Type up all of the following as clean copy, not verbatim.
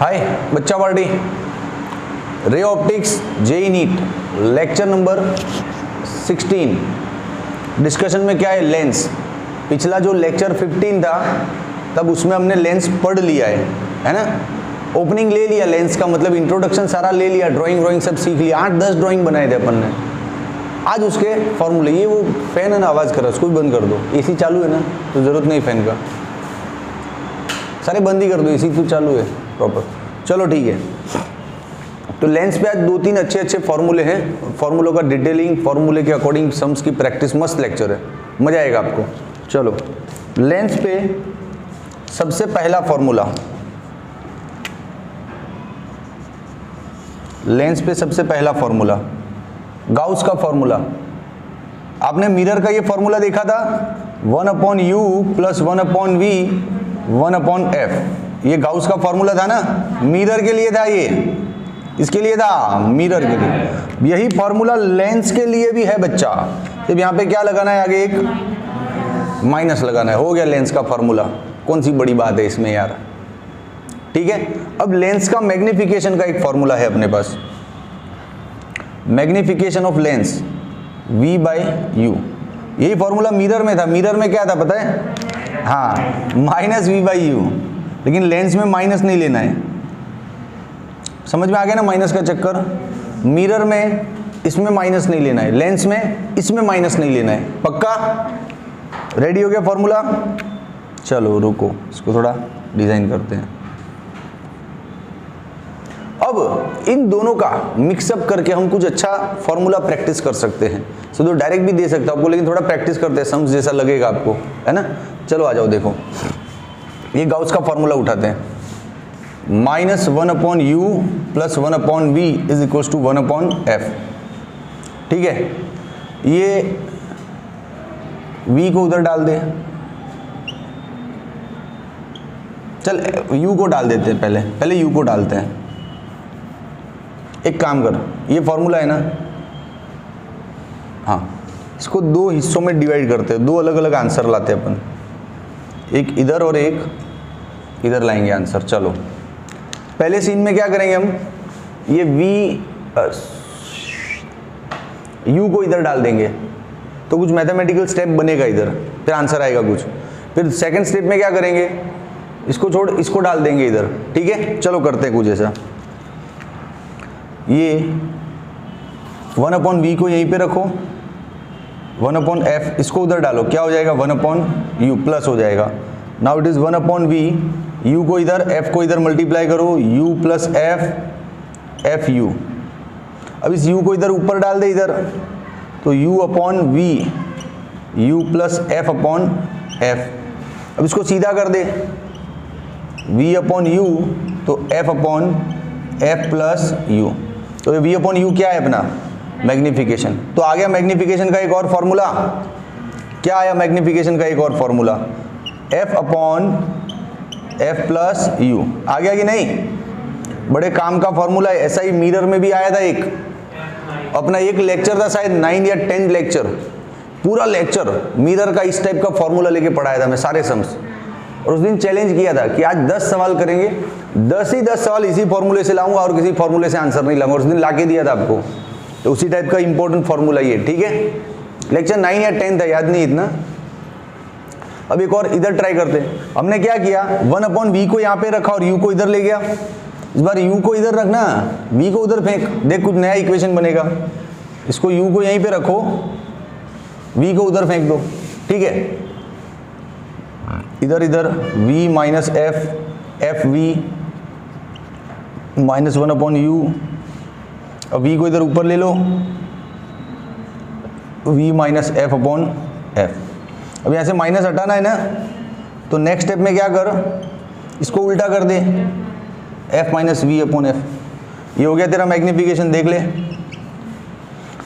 हाय बच्चा party, ray optics JEE NEET lecture number 16। Discussion में क्या है, लेंस। पिछला जो लेक्चर 15 था तब उसमें हमने लेंस पढ़ लिया है ना। ओपनिंग ले लिया लेंस का, मतलब इंट्रोडक्शन सारा ले लिया, ड्राइंग सब सीख लिया, 8-10 ड्राइंग बनाए थे अपन ने। आज उसके फॉर्मूले, ये वो फैन है ना आवाज़ कर रहा है, उसको भी बंद कर दो। एसी चालू है ना तो ज़रूरत नहीं फैन का, सारे बंद ही कर दो, एसी तो चालू है प्रॉपर। चलो ठीक है, तो लेंस पे आज 2-3 अच्छे फॉर्मूले हैं। फॉर्मूलों का डिटेलिंग, फॉर्मूले के अकॉर्डिंग सम्स की प्रैक्टिस, मस्त लेक्चर है, मज़ा आएगा आपको। चलो लेंस पे सबसे पहला फॉर्मूला, लेंस पे सबसे पहला फॉर्मूला गाउस का फॉर्मूला। आपने मिरर का ये फॉर्मूला देखा था, 1/u + 1/v 1/f। ये गाउस का फॉर्मूला था ना, मिरर के लिए था, ये इसके लिए था, मिरर के लिए। यही फॉर्मूला लेंस के लिए भी है बच्चा। तो यहाँ पे क्या लगाना है, आगे एक माइनस लगाना है, हो गया लेंस का फॉर्मूला। कौन सी बड़ी बात है इसमें यार, ठीक है। अब लेंस का मैग्निफिकेशन का एक फॉर्मूला है अपने पास, मैग्निफिकेशन ऑफ लेंस v/u। यही फॉर्मूला मिरर में था। मिरर में क्या था पता है, हाँ, -v/u, लेकिन लेंस में माइनस नहीं लेना है। समझ में आ गया ना माइनस का चक्कर। मिरर में इसमें माइनस नहीं लेना है, लेंस में इसमें माइनस नहीं लेना है। पक्का रेडी हो गया फॉर्मूला। चलो रुको, इसको थोड़ा डिजाइन करते हैं। अब इन दोनों का मिक्सअप करके हम कुछ अच्छा फॉर्मूला प्रैक्टिस कर सकते हैं। सो तो डायरेक्ट भी दे सकता हूँ आपको, लेकिन थोड़ा प्रैक्टिस करते हैं, सम्स जैसा लगेगा आपको, है ना। चलो आ जाओ, देखो ये गाउस का फॉर्मूला उठाते हैं। -1/u + 1/v = 1/f। ठीक है, ये v को उधर डाल दे, चल u को डाल देते हैं, पहले u को डालते हैं। एक काम कर, ये फॉर्मूला है ना, हाँ, इसको 2 हिस्सों में डिवाइड करते हैं, 2 अलग अलग आंसर लाते हैं अपन, एक इधर और एक इधर लाएंगे आंसर। चलो पहले सीन में क्या करेंगे हम, ये u को इधर डाल देंगे तो कुछ मैथमेटिकल स्टेप बनेगा इधर, फिर आंसर आएगा कुछ। फिर सेकंड स्टेप में क्या करेंगे, इसको छोड़ इसको डाल देंगे इधर, ठीक है। चलो करते हैं कुछ ऐसा। ये 1/v को यहीं पे रखो, 1/f इसको उधर डालो, क्या हो जाएगा, 1/u प्लस हो जाएगा। Now it is 1/v, u को इधर, f को इधर मल्टीप्लाई करो, u + f fu। अब इस u को इधर ऊपर डाल दे इधर, तो u/v, u + f/f। अब इसको सीधा कर दे, v/u तो f/f + u। तो ये v/u क्या है अपना, मैग्निफिकेशन। तो आ गया मैग्निफिकेशन का एक और फॉर्मूला। क्या आया मैग्निफिकेशन का एक और फॉर्मूला, f/f + u। आ गया कि नहीं, बड़े काम का फॉर्मूला है। ऐसा ही मिरर में भी आया था एक, अपना एक लेक्चर था शायद 9 या 10 लेक्चर, पूरा लेक्चर मिरर का इस टाइप का फॉर्मूला लेके पढ़ाया था मैं, सारे सम्स। और उस दिन चैलेंज किया था कि आज 10 सवाल करेंगे, 10 ही 10 सवाल इसी फॉर्मूले से लाऊंगा और किसी फॉर्मूले से आंसर नहीं लाऊंगा। उस दिन लाके दिया था आपको, तो उसी टाइप का इंपॉर्टेंट फॉर्मूला ये, ठीक है। लेक्चर 9 या 10 था, याद नहीं इतना। अब एक और इधर ट्राई करते हैं। हमने क्या किया, 1/v को यहाँ पे रखा और u को इधर ले गया। इस बार u को इधर रखना, v को उधर फेंक, देख कुछ नया इक्वेशन बनेगा। इसको u को यहीं पे रखो, v को उधर फेंक दो, ठीक है। इधर v - f fv -1/u। अब v को इधर ऊपर ले लो, v - f/f। अब यहाँ से माइनस हटाना है ना, तो नेक्स्ट स्टेप में क्या कर, इसको उल्टा कर दे, f - v/f। ये हो गया तेरा मैग्निफिकेशन, देख ले।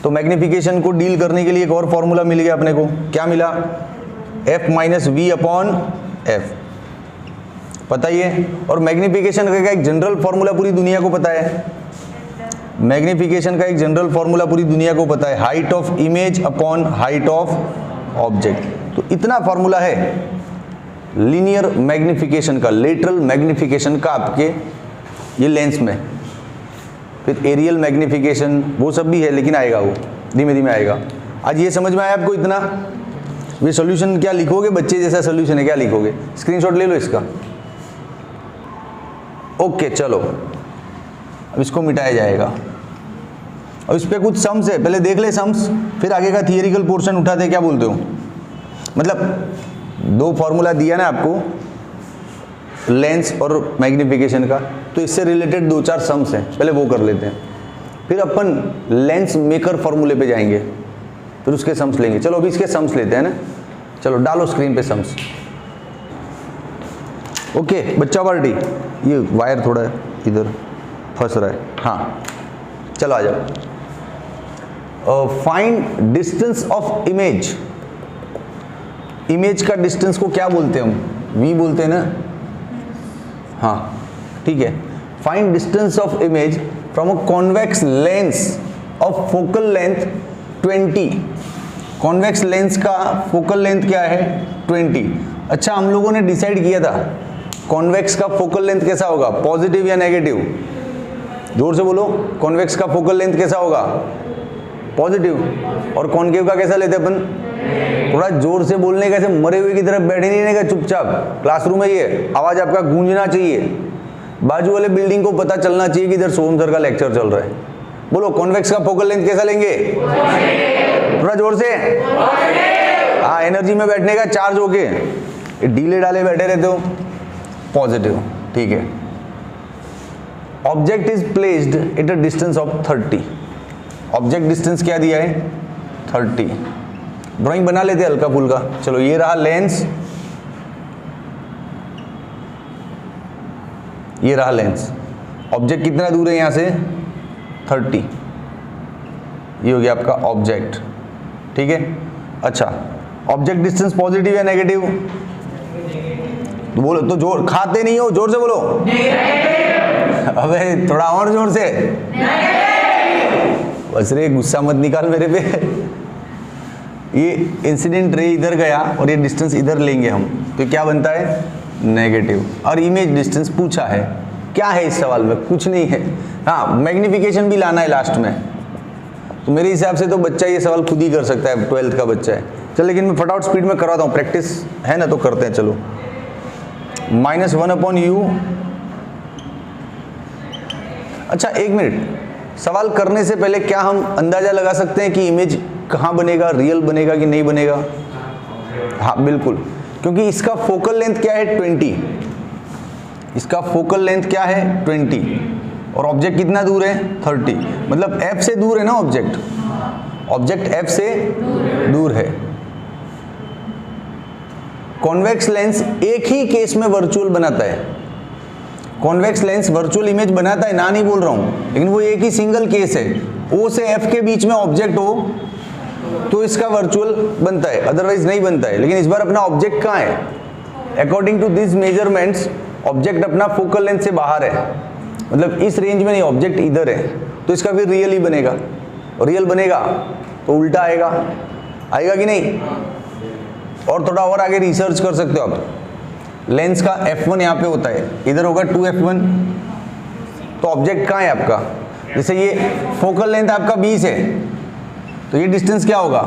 तो मैग्निफिकेशन को डील करने के लिए एक और फॉर्मूला मिल गया अपने को। क्या मिला, f - v/f, पता ही है। और मैग्निफिकेशन का एक जनरल फॉर्मूला पूरी दुनिया को पता है, मैग्निफिकेशन का एक जनरल फॉर्मूला पूरी दुनिया को पता है, height of image upon height of object. तो इतना फॉर्मूला है लीनियर मैग्निफिकेशन का, लेटरल मैग्निफिकेशन का आपके ये लेंस में। फिर एरियल मैग्निफिकेशन वो सब भी है, लेकिन आएगा वो, धीमे धीमे आएगा। आज ये समझ में आया आपको इतना? ये सॉल्यूशन क्या लिखोगे, बच्चे जैसा सॉल्यूशन है, क्या लिखोगे? स्क्रीनशॉट ले लो इसका। ओके चलो, अब इसको मिटाया जाएगा। अब इस पे कुछ सम्स है, पहले देख ले सम्स, फिर आगे का थियरिकल पोर्शन उठाते। क्या बोलते हो? मतलब 2 फॉर्मूला दिया ना आपको, लेंस और मैग्निफिकेशन का, तो इससे रिलेटेड 2-4 सम्स हैं, पहले वो कर लेते हैं। फिर अपन लेंस मेकर फॉर्मूले पे जाएंगे, फिर उसके सम्स लेंगे। चलो अभी इसके सम्स लेते हैं ना। चलो डालो स्क्रीन पे सम्स। ओके बच्चा पार्टी, ये वायर थोड़ा इधर फंस रहा है। हाँ चलो आ जाओ। Find distance of image. Image का डिस्टेंस को क्या बोलते हैं हम? वी बोलते हैं ना। हाँ ठीक है। Find distance of image from a convex lens of focal length 20। Convex lens का फोकल लेंथ क्या है? 20। अच्छा, हम लोगों ने डिसाइड किया था कॉन्वेक्स का फोकल लेंथ कैसा होगा, पॉजिटिव या नेगेटिव? जोर से बोलो, कॉन्वेक्स का फोकल लेंथ कैसा होगा? पॉजिटिव। और कॉनकेव का कैसा लेते अपन? थोड़ा जोर से बोलने का, ऐसे मरे हुए की तरफ बैठे नहीं रहने का, चुपचाप। क्लासरूम है ये, आवाज आपका गूंजना चाहिए, बाजू वाले बिल्डिंग को पता चलना चाहिए कि इधर सोहम सर का लेक्चर चल रहा है। बोलो कॉन्वेक्स का फोकल लेंथ कैसा लेंगे? थोड़ा जोर से। हाँ, एनर्जी में बैठने का, चार्ज होके। ढीले डाले बैठे रहते हो, पॉजिटिव। ठीक है। Object is placed at a distance of 30। Object distance क्या दिया है? 30। ड्राइंग बना लेते हल्का फुल्का। चलो ये रहा लेंस, ये रहा लेंस। ऑब्जेक्ट कितना दूर है यहां से? 30। ये हो गया आपका ऑब्जेक्ट। ठीक है। अच्छा, ऑब्जेक्ट डिस्टेंस पॉजिटिव या नेगेटिव? तो बोलो, तो जोर, खाते नहीं हो, जोर से बोलो। अबे थोड़ा और जोर से। बस रे, गुस्सा मत निकाल मेरे पे। ये इंसिडेंट रे इधर गया और ये डिस्टेंस इधर लेंगे हम, तो क्या बनता है? नेगेटिव। और इमेज डिस्टेंस पूछा है, क्या है इस सवाल में? कुछ नहीं है। हाँ, मैग्निफिकेशन भी लाना है लास्ट में। तो मेरे हिसाब से तो बच्चा ये सवाल खुद ही कर सकता है, 12th का बच्चा है। चल, लेकिन मैं फटाफट स्पीड में करवाता हूँ, प्रैक्टिस है ना, तो करते हैं। चलो, -1/u। अच्छा एक मिनट, सवाल करने से पहले क्या हम अंदाजा लगा सकते हैं कि इमेज कहाँ बनेगा, रियल बनेगा कि नहीं बनेगा? हाँ बिल्कुल, क्योंकि इसका फोकल लेंथ क्या है? 20। इसका फोकल लेंथ क्या है? 20। और ऑब्जेक्ट कितना दूर है? 30। मतलब f से दूर है ना ऑब्जेक्ट। ऑब्जेक्ट f से दूर है। कॉन्वेक्स लेंस एक ही केस में वर्चुअल बनाता है। कॉन्वेक्स लेंस वर्चुअल इमेज बनाता है, ना नहीं बोल रहा हूं, लेकिन वो एक ही सिंगल केस है। O से F के बीच में ऑब्जेक्ट हो तो इसका वर्चुअल बनता है, अदरवाइज नहीं बनता है। लेकिन इस बार अपना ऑब्जेक्ट कहाँ है? According to this measurements object अपना फोकल लेंथ से बाहर है, मतलब इस रेंज में नहीं, ऑब्जेक्ट इधर है, तो इसका फिर रियल ही बनेगा। और रियल बनेगा तो उल्टा आएगा, आएगा कि नहीं? और थोड़ा और आगे रिसर्च कर सकते हो आप। लेंस का f1 यहाँ पे होता है, इधर होगा 2f1, तो ऑब्जेक्ट कहाँ है आपका? जैसे ये फोकल लेंथ आपका 20 है, तो ये डिस्टेंस क्या होगा?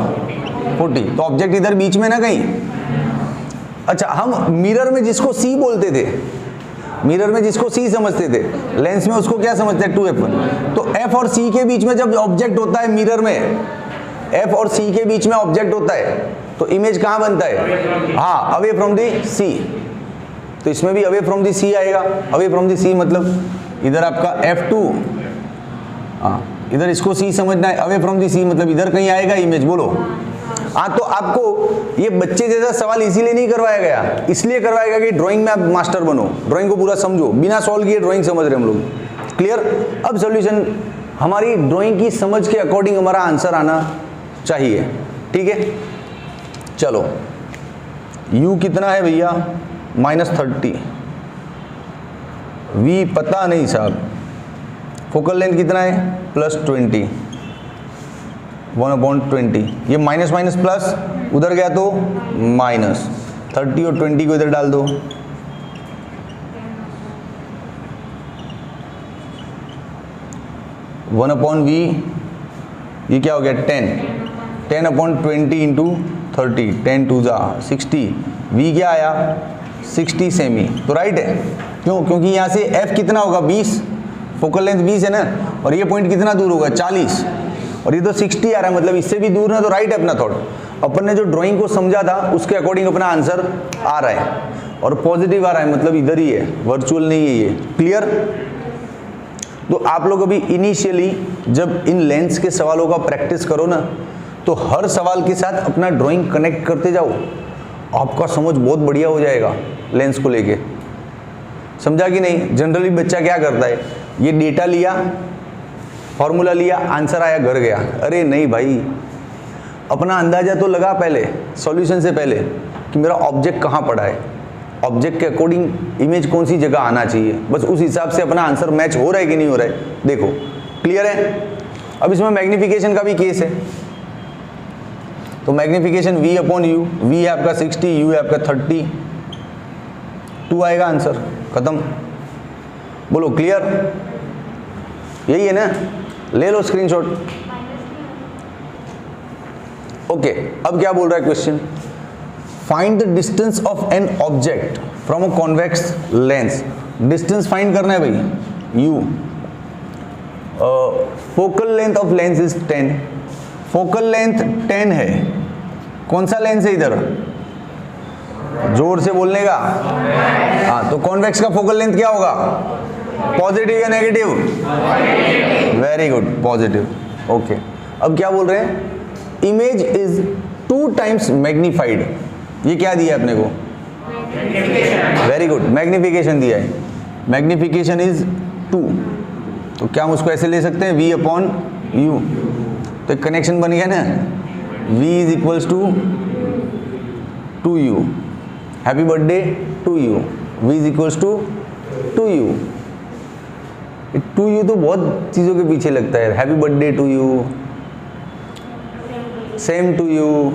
40, तो ऑब्जेक्ट इधर बीच में ना कहीं। अच्छा, हम मिरर में जिसको C बोलते थे, मिरर में जिसको C समझते थे, लेंस में उसको क्या समझते हैं? 2f1। तो f और C के बीच में जब ऑब्जेक्ट होता है मिरर में, f और C के बीच में ऑब्जेक्ट होता है, तो इमेज कहाँ बनता है? हाँ, अवे फ्रॉम दी C। तो इसमें भी अवे फ्रॉम दी C आएगा। अवे फ्रॉम दी C मतलब इधर आपका f2, हाँ इधर इसको C समझना है। अवे फ्रॉम दी C मतलब इधर कहीं आएगा इमेज, बोलो। हाँ, तो आपको ये बच्चे जैसा सवाल इसीलिए नहीं करवाया गया, इसलिए करवाया गया कि ड्राइंग में आप मास्टर बनो, ड्राइंग को पूरा समझो। बिना सॉल्व किए ड्राइंग समझ रहे हम लोग। क्लियर? अब सॉल्यूशन, हमारी ड्राइंग की समझ के अकॉर्डिंग हमारा आंसर आना चाहिए। ठीक है, चलो u कितना है भैया? -30। v पता नहीं साहब। फोकल लेंथ कितना है? +20, 1/20। ये माइनस माइनस प्लस, उधर गया तो माइनस। 30 और 20 को इधर डाल दो। 1/v, ये क्या हो गया 10/20 इंटू 30, 10 2 जा 60, v क्या आया 60 सेमी, तो राइट है। क्यों? क्योंकि यहाँ से f कितना होगा 20, फोकल लेंथ 20 है ना, और ये पॉइंट कितना दूर होगा 40, और ये तो 60 आ रहा है, मतलब इससे भी दूर ना, तो राइट है अपना थॉट। अपन ने जो ड्राइंग को समझा था उसके अकॉर्डिंग अपना आंसर आ रहा है, और पॉजिटिव आ रहा है, मतलब इधर ही है, वर्चुअल नहीं है ये। क्लियर? तो आप लोग अभी इनिशियली जब इन लेंस के सवालों का प्रैक्टिस करो ना, तो हर सवाल के साथ अपना ड्राइंग कनेक्ट करते जाओ, आपका समझ बहुत बढ़िया हो जाएगा लेंस को लेके। समझा कि नहीं? जनरली बच्चा क्या करता है, ये डेटा लिया, फॉर्मूला लिया, आंसर आया, घर गया। अरे नहीं भाई, अपना अंदाजा तो लगा पहले सॉल्यूशन से पहले कि मेरा ऑब्जेक्ट कहाँ पड़ा है, ऑब्जेक्ट के अकॉर्डिंग इमेज कौन सी जगह आना चाहिए, बस उस हिसाब से अपना आंसर मैच हो रहा है कि नहीं हो रहा है देखो। क्लियर है? अब इसमें मैग्निफिकेशन का भी केस है, तो मैग्निफिकेशन v/u, v है आपका 60, u है आपका 30, 2 आएगा आंसर, खत्म। बोलो क्लियर? यही है ना? ले लो स्क्रीनशॉट। ओके, अब क्या बोल रहा है question, find the distance of an object from a convex lens. Distance find करना है भाई, u। Focal length of lens is 10, focal length 10 है। कौन सा लेंस है इधर? जोर से बोलने का। हाँ, तो कॉन्वेक्स का फोकल लेंथ क्या होगा? पॉजिटिव या negative? Very good, positive. Okay, अब क्या बोल रहे हैं, इमेज इज 2 टाइम्स मैग्नीफाइड। ये क्या दिया है अपने को? वेरी गुड, मैग्निफिकेशन दिया है। मैग्निफिकेशन इज 2, तो क्या हम उसको ऐसे ले सकते हैं v/u, तो एक कनेक्शन बन गया ना, v is equals to 2u, happy birthday to you, v is equals to 2u। 2u तो बहुत चीज़ों के पीछे लगता है, happy birthday to you, same to you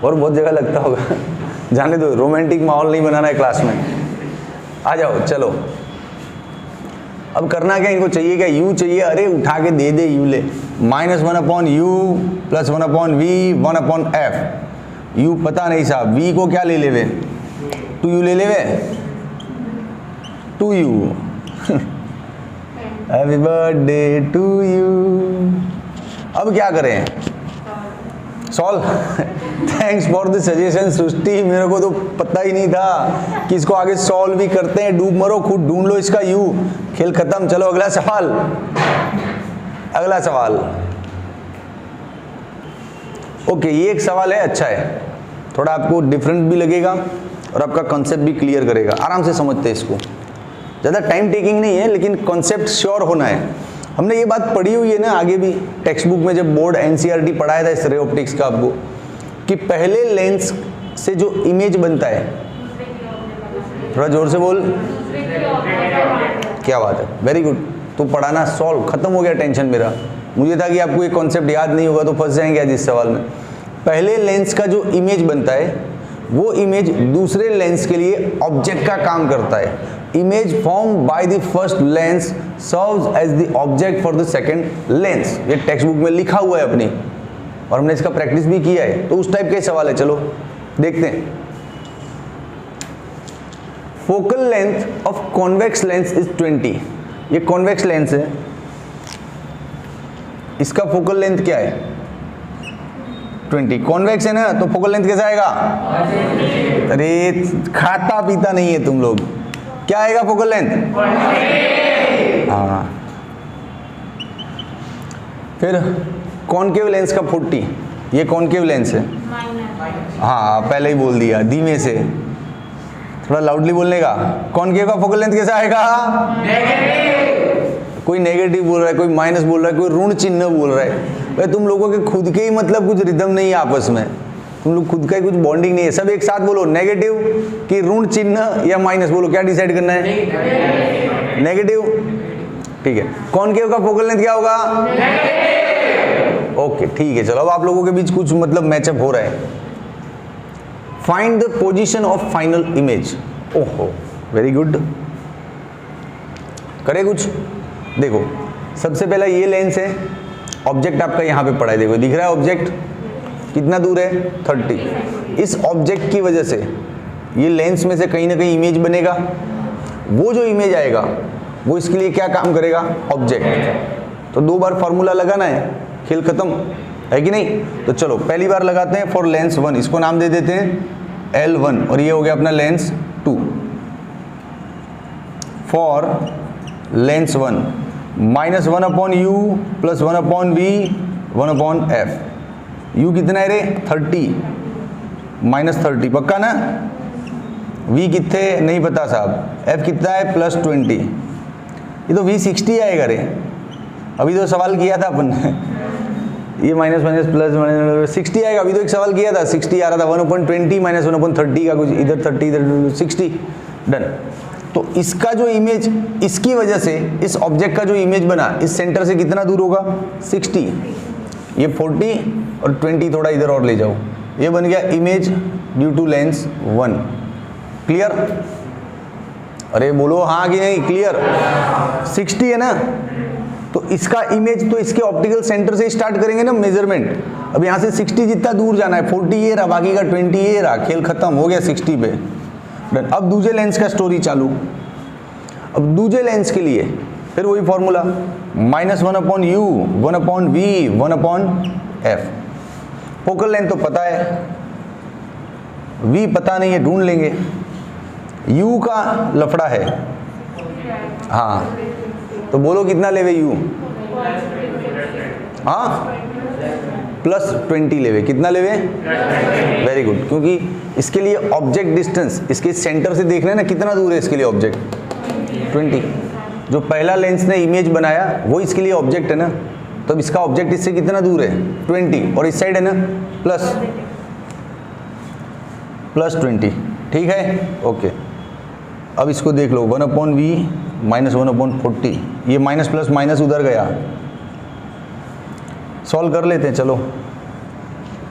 और बहुत जगह लगता होगा, जाने दो, रोमांटिक माहौल नहीं बनाना है क्लास में। आ जाओ, चलो अब करना क्या, इनको चाहिए क्या? u चाहिए, अरे उठा के दे दे u ले, -1/u + 1/v 1/f। u पता नहीं साहब, v को क्या ले लेवे, 2u ले लेवे, 2u happy birthday to you. अब क्या करें, solve. Thanks for the suggestion Srishti, मेरे को तो पता ही नहीं था कि इसको आगे सॉल्व भी करते हैं। डूब मरो, खुद ढूंढ लो इसका u, खेल खत्म। चलो अगला सवाल, अगला सवाल। ओके, ये एक सवाल है, अच्छा है, थोड़ा आपको डिफरेंट भी लगेगा और आपका कॉन्सेप्ट भी क्लियर करेगा। आराम से समझते हैं इसको, ज़्यादा टाइम टेकिंग नहीं है, लेकिन कॉन्सेप्ट श्योर होना है। हमने ये बात पढ़ी हुई है ना आगे भी टेक्स्ट बुक में, जब बोर्ड एनसीईआरटी पढ़ाया था इस रे ऑप्टिक्स का आपको, कि पहले लेंस से जो इमेज बनता है, थोड़ा जोर से बोल, क्या बात है, वेरी गुड। तो पढ़ाना सॉल्व, खत्म हो गया टेंशन मेरा। मुझे था कि आपको ये कॉन्सेप्ट याद नहीं होगा तो फंस जाएंगे आज इस सवाल में। पहले लेंस का जो इमेज बनता है, वो इमेज दूसरे लेंस के लिए ऑब्जेक्ट का काम करता है। Image form by the first lens serves as the object for the second lens. ये टेक्स्ट बुक में लिखा हुआ है अपनी, और हमने इसका प्रैक्टिस भी किया है, तो उस टाइप के सवाल है। चलो देखते हैं। Focal length of convex lens is 20। ये कॉन्वेक्स लेंस है, इसका फोकल लेंथ क्या है? 20। कॉन्वेक्स है ना, तो फोकल लेंथ कैसा आएगा? अरे खाता पीता नहीं है तुम लोग, क्या आएगा फोकल लेंथ? हाँ। फिर कॉनकेव लेंस का 40, ये कॉनकेव लेंस है। हाँ पहले ही बोल दिया, धीमे से, थोड़ा लाउडली बोलने का। कॉनकेव का फोकल लेंथ कैसा आएगा? कोई नेगेटिव बोल रहा है, कोई माइनस बोल रहा है, कोई ऋण चिन्ह बोल रहा है। भाई तुम लोगों के खुद के ही मतलब कुछ रिदम नहीं है आपस में, तुम लोग खुद का ही कुछ बॉन्डिंग नहीं है। सब एक साथ बोलो, नेगेटिव कि ऋण चिन्ह या माइनस, बोलो क्या डिसाइड करना है? नेगेटिव। ठीक है, कॉनकेव का फोकल लेंथ क्या होगा? ओके ठीक है, चलो अब आप लोगों के बीच कुछ मतलब मैचअप हो रहा है। Find the position of final image. ओहो वेरी गुड। करे कुछ? देखो सबसे पहला ये लेंस है, ऑब्जेक्ट आपका यहाँ पे पड़ा है, देखो दिख रहा है ऑब्जेक्ट कितना दूर है 30। इस ऑब्जेक्ट की वजह से ये लेंस में से कहीं ना कहीं इमेज बनेगा, वो जो इमेज आएगा वो इसके लिए क्या काम करेगा? ऑब्जेक्ट। तो 2 बार फार्मूला लगाना है, खेल खत्म है कि नहीं? तो चलो पहली बार लगाते हैं फॉर लेंस 1, इसको नाम दे देते हैं L1 और ये हो गया अपना lens 2। For Lenz 1 -1/u + 1/v 1/f। u कितना है रे? 30 -30 पक्का ना? v कितने नहीं पता साहब, f कितना है +20। ये तो v 60 आएगा रे, अभी तो सवाल किया था अपन ये माइनस माइनस प्लस माइनस 60 आएगा, अभी तो एक सवाल किया था 60 आ रहा था, 1/20 - 1/30 का कुछ, इधर 30 इधर 60 डन। तो इसका जो इमेज, इसकी वजह से इस ऑब्जेक्ट का जो इमेज बना इस सेंटर से कितना दूर होगा? 60। ये 40 और 20 थोड़ा इधर और ले जाओ, ये बन गया image due to lens 1। Clear? अरे बोलो हाँ कि नहीं? क्लियर? 60 है ना, तो इसका इमेज तो इसके ऑप्टिकल सेंटर से स्टार्ट करेंगे ना मेजरमेंट। अब यहाँ से 60 जितना दूर जाना है, 40 ये रहा, बाकी का 20 ये रहा, खेल खत्म हो गया 60 पे डन। अब दूसरे लेंस का स्टोरी चालू। अब दूसरे लेंस के लिए फिर वही formula -1/u 1/v 1/f। Focal length तो पता है, v पता नहीं है, ढूंढ लेंगे। u का लफड़ा है, हाँ तो बोलो कितना लेवे u? हाँ +20 लेवे। कितना लेवे? वेरी गुड, क्योंकि इसके लिए ऑब्जेक्ट डिस्टेंस इसके सेंटर से देख रहे हैं ना कितना दूर है इसके लिए ऑब्जेक्ट 20। जो पहला लेंस ने इमेज बनाया वो इसके लिए ऑब्जेक्ट है ना, तो इसका ऑब्जेक्ट इससे कितना दूर है 20, और इस साइड है ना +20। ठीक है ओके। अब इसको देख लो 1/v -1/40, ये माइनस प्लस माइनस उधर गया, सॉल्व कर लेते हैं। चलो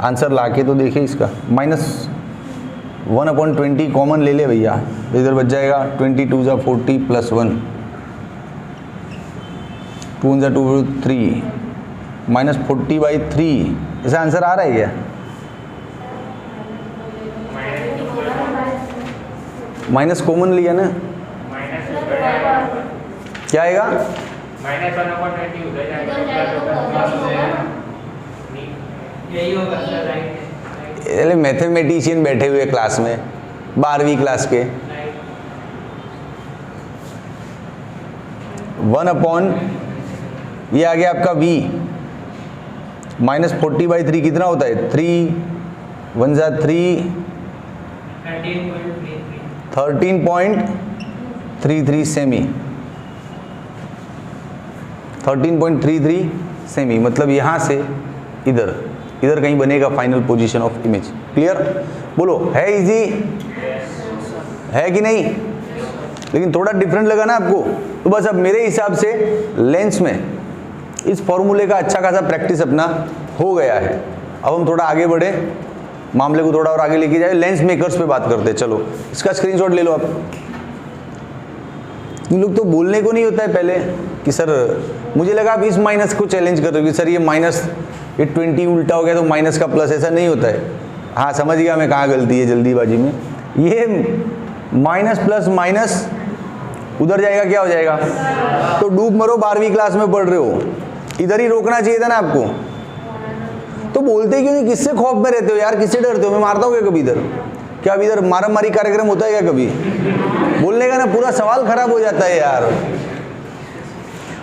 आंसर लाके तो देखें इसका। -1/20 कॉमन ले ले भैया, तो इधर बच जाएगा 22 × 40 + 1 2 × 2 3 -40/3। ऐसा आंसर आ रहा है क्या? माइनस कॉमन लिया ना, क्या आएगा? -1/20 उधर जाएगा। मैथमेटिशियन बैठे हुए क्लास में, 12वीं क्लास के। 1/ ये आ गया आपका v -40/3 कितना होता है? 3 1 × 3 13.33 सेमी। 13.33 सेमी मतलब यहाँ से इधर कहीं बनेगा final position of image. Clear? बोलो है इजी है कि नहीं? लेकिन थोड़ा डिफरेंट लगा ना आपको? तो बस अब मेरे हिसाब से लेंस में इस फॉर्मूले का अच्छा खासा प्रैक्टिस अपना हो गया है। अब हम थोड़ा आगे बढ़े, मामले को थोड़ा और आगे लेके जाए, लेंस मेकर्स पे बात करते हैं। चलो इसका स्क्रीनशॉट ले लो आप। इन लोग तो बोलने को नहीं होता है पहले कि सर, मुझे लगा आप इस माइनस को चैलेंज कर रहे हो कि सर ये माइनस, ये 20 उल्टा हो गया तो माइनस का प्लस, ऐसा नहीं होता है। हाँ समझ गया मैं कहाँ गलती है जल्दीबाजी में। ये माइनस प्लस माइनस उधर जाएगा, क्या हो जाएगा? तो डूब मरो, 12वीं क्लास में पढ़ रहे हो, इधर ही रोकना चाहिए था ना आपको। तो बोलते क्यों नहीं? किससे खौफ में रहते हो यार? किससे डरते हो? मैं मारता हूँ क्या कभी इधर? क्या अभी इधर मारा मारी कार्यक्रम होता है क्या कभी? बोलने का ना पूरा सवाल खराब हो जाता है यार।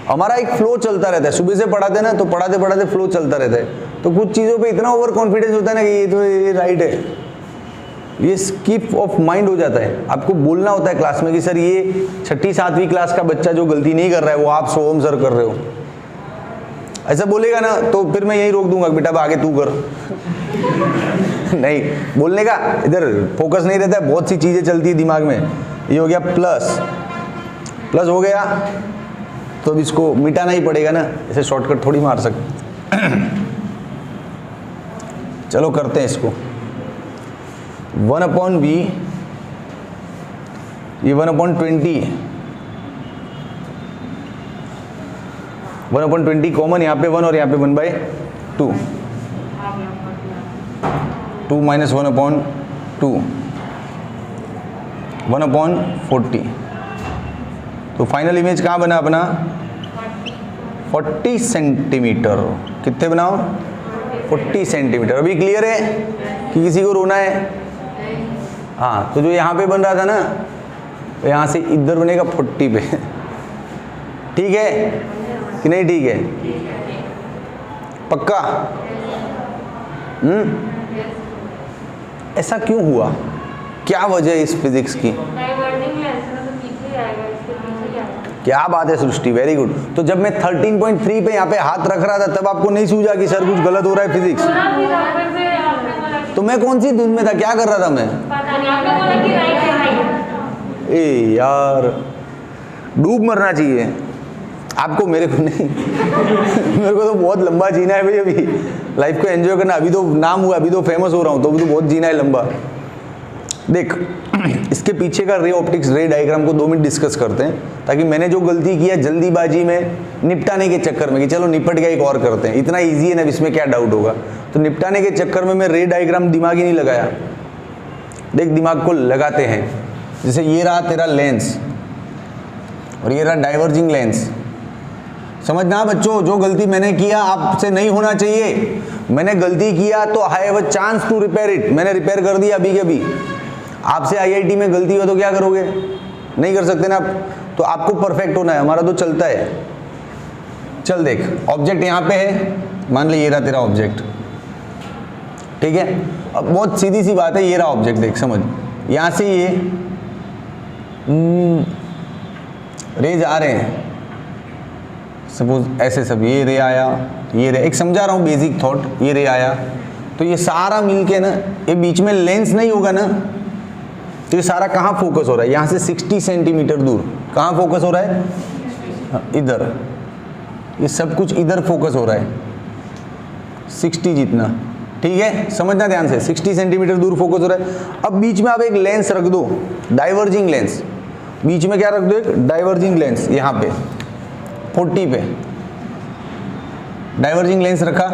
हमारा एक फ्लो चलता रहता है, सुबह से पढ़ाते ना तो पढ़ाते पढ़ाते फ्लो चलता रहता है। तो कुछ चीज़ों पे इतना ओवर कॉन्फिडेंस होता है ना कि ये तो ये राइट है, ये स्किप ऑफ माइंड हो जाता है। आपको बोलना होता है क्लास में कि सर ये 6ठी 7वीं क्लास का बच्चा जो गलती नहीं कर रहा है वो आप सोम सर कर रहे हो। ऐसा बोलेगा ना तो फिर मैं यही रोक दूंगा, बेटा अब आगे तू कर। नहीं, बोलने का इधर फोकस नहीं रहता है, बहुत सी चीज़ें चलती है दिमाग में। ये हो गया प्लस, प्लस हो गया तो अब इसको मिटाना ही पड़ेगा ना, ऐसे शॉर्टकट थोड़ी मार सकते। चलो करते हैं इसको। 1/v, ये 1/20 1/20 कॉमन, यहाँ पे 1 और यहाँ पे 1/2, 2 माइनस 1/2, 1/40। तो फाइनल इमेज कहाँ बना अपना? 40 सेंटीमीटर। कितने बनाओ? 40 सेंटीमीटर। अभी क्लियर है कि किसी को रोना है? हाँ, तो जो यहाँ पे बन रहा था ना, तो यहाँ से इधर बनेगा 40 पे। ठीक है कि नहीं? ठीक है, पक्का? ऐसा क्यों हुआ? क्या वजह है इस फिजिक्स की? क्या बात है सृष्टि, वेरी गुड। तो जब मैं 13.3 पे यहाँ पे हाथ रख रहा था तब आपको नहीं सूझा कि सर कुछ गलत हो रहा है फिजिक्स? तो मैं कौन सी धुन में था, क्या कर रहा था मैं? ए यार, डूब मरना चाहिए आपको, मेरे को नहीं। मेरे को तो बहुत लंबा जीना है भाई, अभी लाइफ को एंजॉय करना। अभी तो नाम हुआ, अभी तो फेमस हो रहा हूँ, तो अभी तो बहुत जीना है लंबा। देख, इसके पीछे का रे ऑप्टिक्स, रे डायग्राम को 2 मिनट डिस्कस करते हैं, ताकि मैंने जो गलती किया जल्दीबाजी में निपटाने के चक्कर में कि चलो निपट गया एक और करते हैं, इतना इजी है ना, इसमें क्या डाउट होगा, तो निपटाने के चक्कर में मैं रे डायग्राम दिमाग ही नहीं लगाया। देख, दिमाग को लगाते हैं। जैसे ये रहा तेरा लेंस और ये रहा डाइवर्जिंग लेंस। समझना बच्चों, जो गलती मैंने किया आपसे नहीं होना चाहिए। मैंने गलती किया तो I have a chance to repair it, मैंने रिपेयर कर दिया अभी के अभी। आपसे आईआईटी में गलती हो तो क्या करोगे? नहीं कर सकते ना आप, तो आपको परफेक्ट होना है, हमारा तो चलता है। चल देख, ऑब्जेक्ट यहाँ पे है, मान ले ये रहा तेरा ऑब्जेक्ट, ठीक है। अब बहुत सीधी सी बात है, ये रहा ऑब्जेक्ट, देख समझ, यहाँ से ये रेज आ रहे हैं, सपोज ऐसे सब, ये रे आया, ये रे, एक समझा रहा हूँ बेसिक थॉट, ये रे आया, तो ये सारा मिलके ना, ये बीच में लेंस नहीं होगा ना, तो ये सारा कहाँ फोकस हो रहा है? यहाँ से 60 सेंटीमीटर दूर। कहाँ फोकस हो रहा है? इधर। ये सब कुछ इधर फोकस हो रहा है, 60 जितना, ठीक है, समझना ध्यान से, 60 सेंटीमीटर दूर फोकस हो रहा है। अब बीच में आप एक लेंस रख दो, डाइवर्जिंग लेंस, बीच में क्या रख दो? एक डाइवर्जिंग लेंस, यहाँ पे 40 पे डाइवर्जिंग लेंस रखा,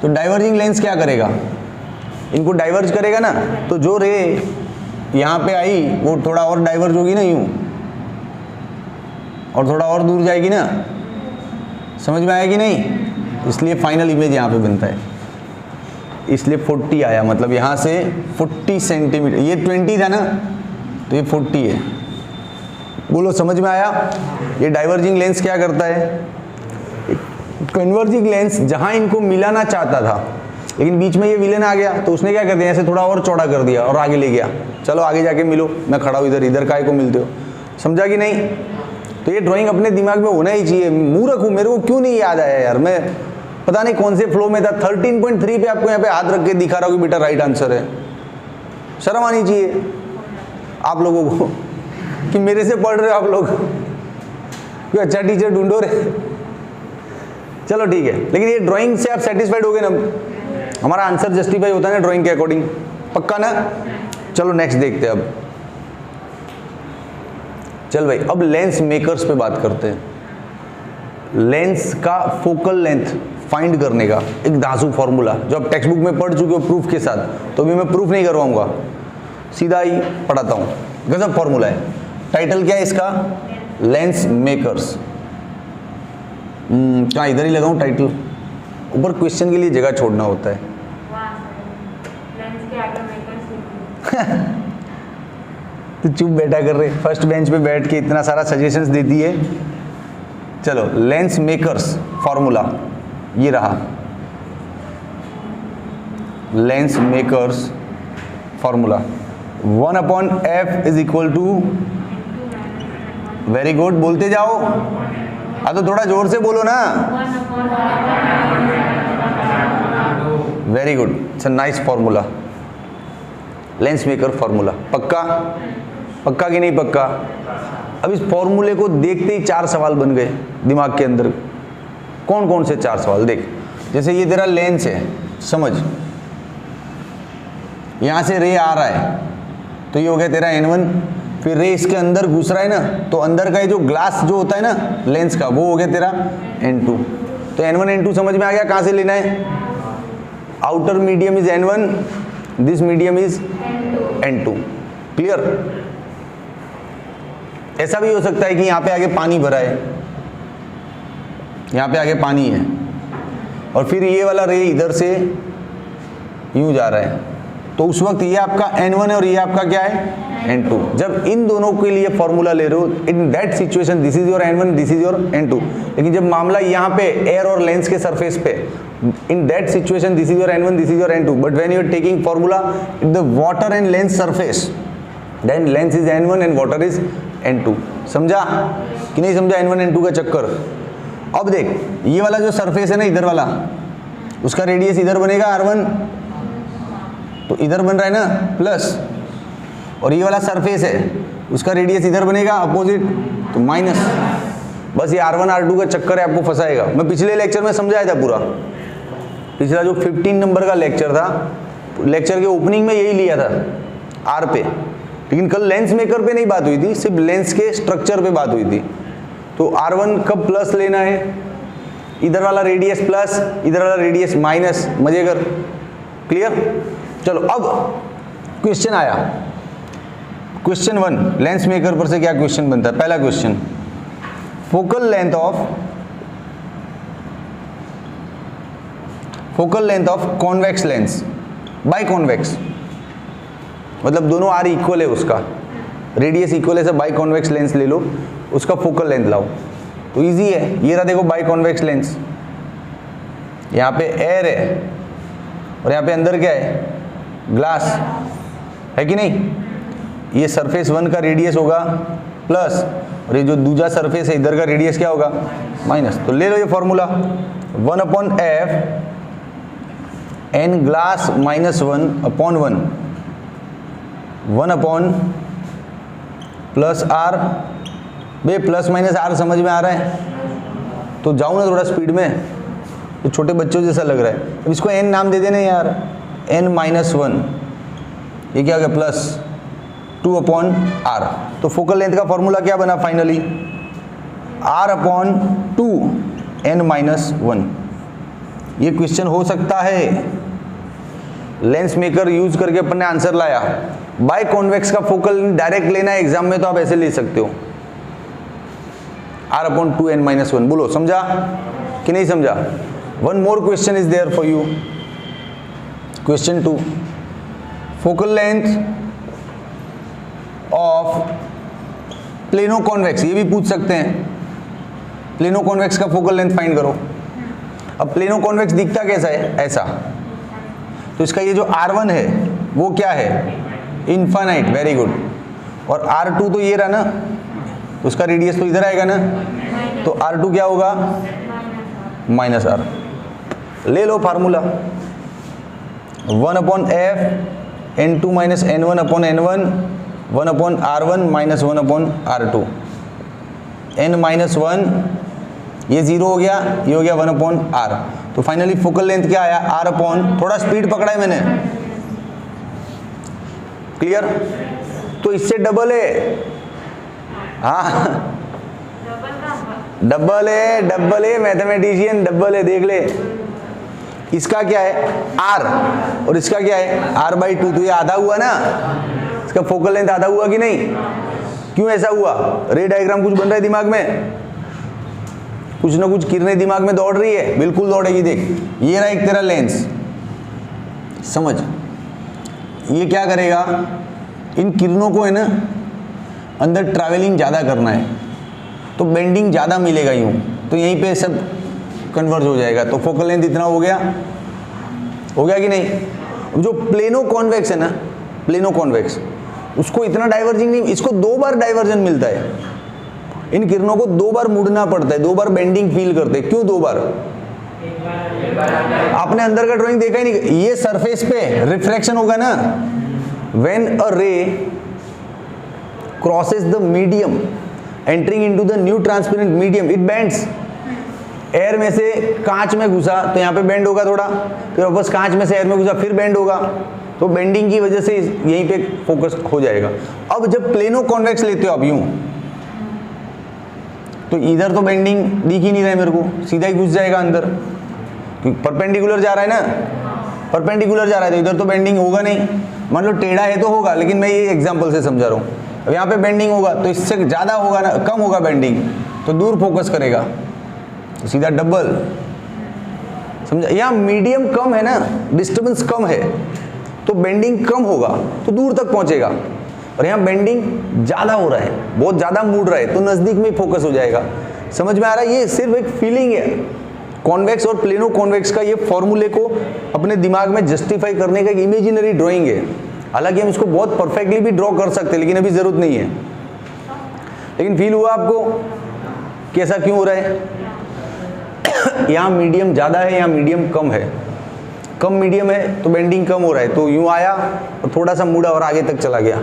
तो डाइवर्जिंग लेंस क्या करेगा? इनको डाइवर्ज करेगा ना, तो जो रे यहाँ पे आई वो थोड़ा और डाइवर्ज होगी ना, यूं, और थोड़ा और दूर जाएगी ना। समझ में आएगी नहीं? इसलिए फाइनल इमेज यहाँ पे बनता है, इसलिए 40 आया, मतलब यहाँ से 40 सेंटीमीटर, ये 20 था ना, तो ये 40 है। बोलो समझ में आया? ये डाइवर्जिंग लेंस क्या करता है? कन्वर्जिंग लेंस जहां इनको मिलाना चाहता था, लेकिन बीच में ये विलेन आ गया, तो उसने क्या कर दिया? ऐसे थोड़ा और चौड़ा कर दिया और आगे ले गया, चलो आगे जाके मिलो, मैं खड़ा हूँ इधर, इधर काहे को मिलते हो? समझा कि नहीं? तो ये ड्राइंग अपने दिमाग में होना ही चाहिए। मूर्ख हूँ, मेरे को क्यों नहीं याद आया यार, मैं पता नहीं कौन से फ्लो में था। 13.3 पे आपको यहाँ पे हाथ रख के दिखा रहा हूँ कि बेटा राइट आंसर है। शर्म आनी चाहिए आप लोगों को कि मेरे से पढ़ रहे हो आप लोग, कोई अच्छा टीचर ढूंढो रे। चलो ठीक है, लेकिन ये ड्राइंग से आप सेटिस्फाइड हो गए ना? हमारा आंसर जस्टिफाई होता है ना ड्राइंग के अकॉर्डिंग, पक्का ना? चलो नेक्स्ट देखते हैं अब। चल भाई, अब लेंस मेकर्स पे बात करते हैं। लेंस का फोकल लेंथ फाइंड करने का एक दासू फॉर्मूला जो आप टेक्स्ट बुक में पढ़ चुके हो प्रूफ के साथ, तो अभी मैं प्रूफ नहीं करवाऊंगा, सीधा ही पढ़ाता हूँ। गजब फॉर्मूला है। टाइटल क्या है इसका? Lens makers. कहाँ, इधर ही लगाऊं टाइटल? ऊपर क्वेश्चन के लिए जगह छोड़ना होता है। तो चुप बैठा कर रहे, फर्स्ट बेंच पे बैठ के इतना सारा सजेशंस देती है। चलो, लेंस मेकर्स फॉर्मूला ये रहा, lens makers formula 1/f is equal to, very good, बोलते जाओ। तो थोड़ा जोर से बोलो ना। Very good, it's a nice formula, lens maker formula. पक्का? पक्का कि नहीं पक्का? अब इस फॉर्मूले को देखते ही 4 सवाल बन गए दिमाग के अंदर। कौन कौन से 4 सवाल? देख, जैसे ये तेरा लेंस है, समझ, यहां से रे आ रहा है, तो ये हो गया तेरा N1, फिर रे इसके अंदर घुस रहा है ना, तो अंदर का ये जो ग्लास जो होता है ना लेंस का, वो हो गया तेरा N2। तो N1 N2 समझ में आ गया कहाँ से लेना है? Outer medium is N1, this medium is N2। Clear? ऐसा भी हो सकता है कि यहाँ पे आगे पानी भरा है, यहाँ पे आगे पानी है, और फिर ये वाला रे इधर से यूं जा रहा है, तो उस वक्त ये आपका N1 है और ये आपका क्या है? N2। जब इन दोनों के लिए फॉर्मूला ले रहे हो, इन that situation this is your N1, this is your N2। लेकिन जब मामला यहाँ पे एयर और लेंस के सरफेस पे, in that situation this is your N1, this is your N2। But when you are taking formula in the water and lens surface, then lens is N1 and water is N2। समझा कि नहीं समझा N1 N2 का चक्कर? अब देख, ये वाला जो सरफेस है ना इधर वाला, उसका रेडियस इधर बनेगा R1, तो इधर बन रहा है ना प्लस, और ये वाला सरफेस है उसका रेडियस इधर बनेगा अपोजिट, तो माइनस। बस ये R1 R2 का चक्कर है, आपको फंसाएगा। मैं पिछले लेक्चर में समझाया था पूरा, पिछला जो 15 नंबर का लेक्चर था, लेक्चर के ओपनिंग में यही लिया था R पे, लेकिन कल लेंस मेकर पे नहीं बात हुई थी, सिर्फ लेंस के स्ट्रक्चर पे बात हुई थी। तो R1 कब प्लस लेना है? इधर वाला रेडियस प्लस, इधर वाला रेडियस माइनस। मजे कर। क्लियर? चलो अब क्वेश्चन आया, क्वेश्चन 1 लेंस मेकर पर से क्या क्वेश्चन बनता है? पहला question, focal length of convex lens by convex, मतलब दोनों आर इक्वल है, उसका रेडियस इक्वल है, सब बाय कॉन्वेक्स लेंस ले लो, उसका फोकल लेंथ लाओ। तो इजी है, ये रहा देखो बाय कॉन्वेक्स लेंस, यहाँ पे एयर है और यहाँ पे अंदर क्या है? ग्लास है कि नहीं? ये सरफेस 1 का रेडियस होगा प्लस, और ये जो दूसरा सरफेस है इधर का रेडियस क्या होगा? माइनस। तो ले लो ये formula, 1/f n glass -1/1, 1/+ r। बे प्लस माइनस r समझ में आ रहा है? तो जाऊँ ना थोड़ा स्पीड में, तो छोटे बच्चों जैसा लग रहा है। अब इसको n नाम दे देना यार, n-1, ये क्या हो गया? Plus 2/r। तो फोकल लेंथ का फॉर्मूला क्या बना फाइनली? r/2 n-1। ये क्वेश्चन हो सकता है, लेंस मेकर यूज करके अपन ने आंसर लाया। बाय कॉन्वेक्स का फोकल डायरेक्ट लेना है एग्जाम में, तो आप ऐसे ले सकते हो, r/2 n-1। बोलो समझा कि नहीं समझा? One more question is there for you, question 2, focal length of plano convex. ये भी पूछ सकते हैं, प्लेनो कॉन्वेक्स का फोकल लेंथ फाइंड करो। अब प्लेनो कॉन्वेक्स दिखता कैसा है? ऐसा। तो इसका ये जो R1 है वो क्या है? इनफाइनाइट। Very good. और R2 तो ये रहा ना, तो उसका रेडियस तो इधर आएगा ना, तो R2 क्या होगा? -r। ले लो formula, 1/f n2 - n1/n1, 1/r1 - 1/r2, n-1 ये 0 हो गया, ये हो गया 1/r। तो फाइनली फोकल लेंथ क्या आया? r/, थोड़ा स्पीड पकड़ा है मैंने, क्लियर? तो इससे डबल है, हाँ डबल है मैथमेटिशियन, डबल है, देख ले। इसका क्या है? r, और इसका क्या है? r/2। तो ये आधा हुआ ना, इसका फोकल लेंथ आधा हुआ कि नहीं? क्यों ऐसा हुआ? रे डायग्राम कुछ बन रहा है दिमाग में, कुछ ना कुछ किरणें दिमाग में दौड़ रही है, बिल्कुल दौड़ेगी। देख, ये रहा एक तेरा लेंस, समझ, ये क्या करेगा? इन किरणों को है ना अंदर ट्रैवलिंग ज़्यादा करना है, तो बेंडिंग ज़्यादा मिलेगा यूँ, तो यहीं पे सब कन्वर्ज हो जाएगा। तो फोकल लेंथ इतना हो गया कि नहीं? जो प्लेनो कॉन्वेक्स है ना, प्लेनो कॉन्वेक्स, उसको इतना डाइवर्जिंग नहीं, इसको 2 बार डाइवर्जन मिलता है। इन किरणों को 2 बार मुड़ना पड़ता है, 2 बार बेंडिंग फील करते हैं। क्यों 2 बार? आपने अंदर का ड्राइंग देखा ही नहीं। ये सरफेस पे रिफ्रैक्शन होगा ना, when a ray crosses the medium entering into the new transparent medium, it bends. Air में से कांच में घुसा तो यहाँ पे बेंड होगा थोड़ा, फिर वापस कांच में से एयर में घुसा फिर बेंड होगा। तो बेंडिंग की वजह से यहीं पे फोकस हो जाएगा। अब जब प्लेनो कॉन्वेक्स लेते हो आप यूं, तो इधर तो बेंडिंग दिख ही नहीं रहा है मेरे को, सीधा ही घुस जाएगा अंदर, क्योंकि परपेंडिकुलर जा रहा है ना, परपेंडिकुलर जा रहा है तो इधर तो बेंडिंग होगा नहीं। मान लो टेढ़ा है तो होगा, लेकिन मैं ये एग्जांपल से समझा रहा हूँ। अब यहाँ पे बेंडिंग होगा तो इससे ज़्यादा होगा ना, कम होगा बेंडिंग तो दूर फोकस करेगा, तो सीधा डबल, समझा। यहाँ मीडियम कम है ना, डिस्टर्बेंस कम है तो बेंडिंग कम होगा तो दूर तक पहुँचेगा, और यहाँ बेंडिंग ज़्यादा हो रहा है, बहुत ज़्यादा मुड़ रहा है तो नज़दीक में फोकस हो जाएगा। समझ में आ रहा है? ये सिर्फ एक फीलिंग है। कॉन्वेक्स और प्लेनो कॉन्वेक्स का ये फॉर्मूले को अपने दिमाग में जस्टिफाई करने का एक इमेजिनरी ड्राइंग है। हालांकि हम इसको बहुत परफेक्टली भी ड्रॉ कर सकते हैं, लेकिन अभी ज़रूरत नहीं है। लेकिन फील हुआ आपको कैसा क्यों हो रहा है? यहाँ मीडियम ज़्यादा है, यहाँ मीडियम कम है, कम मीडियम है तो बेंडिंग कम हो रहा है, तो यूँ आया और थोड़ा सा मुड़ा और आगे तक चला गया।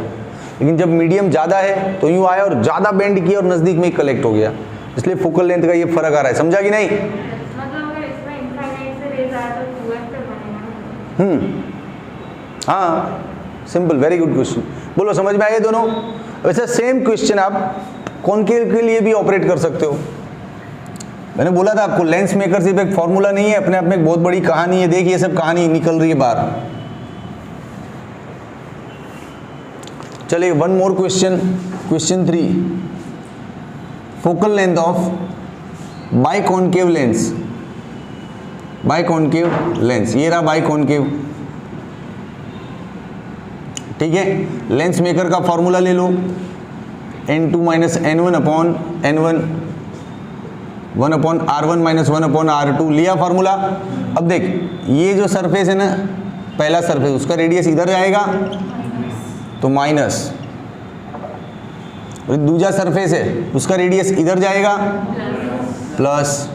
लेकिन जब मीडियम ज़्यादा है तो यूँ आया और ज़्यादा बेंड किया और नज़दीक में ही कलेक्ट हो गया। इसलिए फोकल लेंथ का ये फर्क आ रहा है। समझा कि नहीं? हाँ, सिंपल, वेरी गुड क्वेश्चन। बोलो समझ में आए दोनों? वैसे सेम क्वेश्चन आप कॉनकेव के लिए भी ऑपरेट कर सकते हो। मैंने बोला था आपको, लेंस मेकर सिर्फ एक फॉर्मूला नहीं है, अपने आप में एक बहुत बड़ी कहानी है। देखिए सब कहानी निकल रही है बाहर। चलिए one more question, question 3, focal length of biconcave lens, biconcave lens. ये रहा बाइकॉनकेव, ठीक है। लेंस मेकर का फॉर्मूला ले लो, n2 minus n1 upon n1, 1 upon r1 minus 1 upon r2, लिया फॉर्मूला। अब देख ये जो सरफेस है ना, पहला सरफेस, उसका रेडियस इधर जाएगा तो माइनस, और दूसरा सरफेस है उसका रेडियस इधर जाएगा प्लस,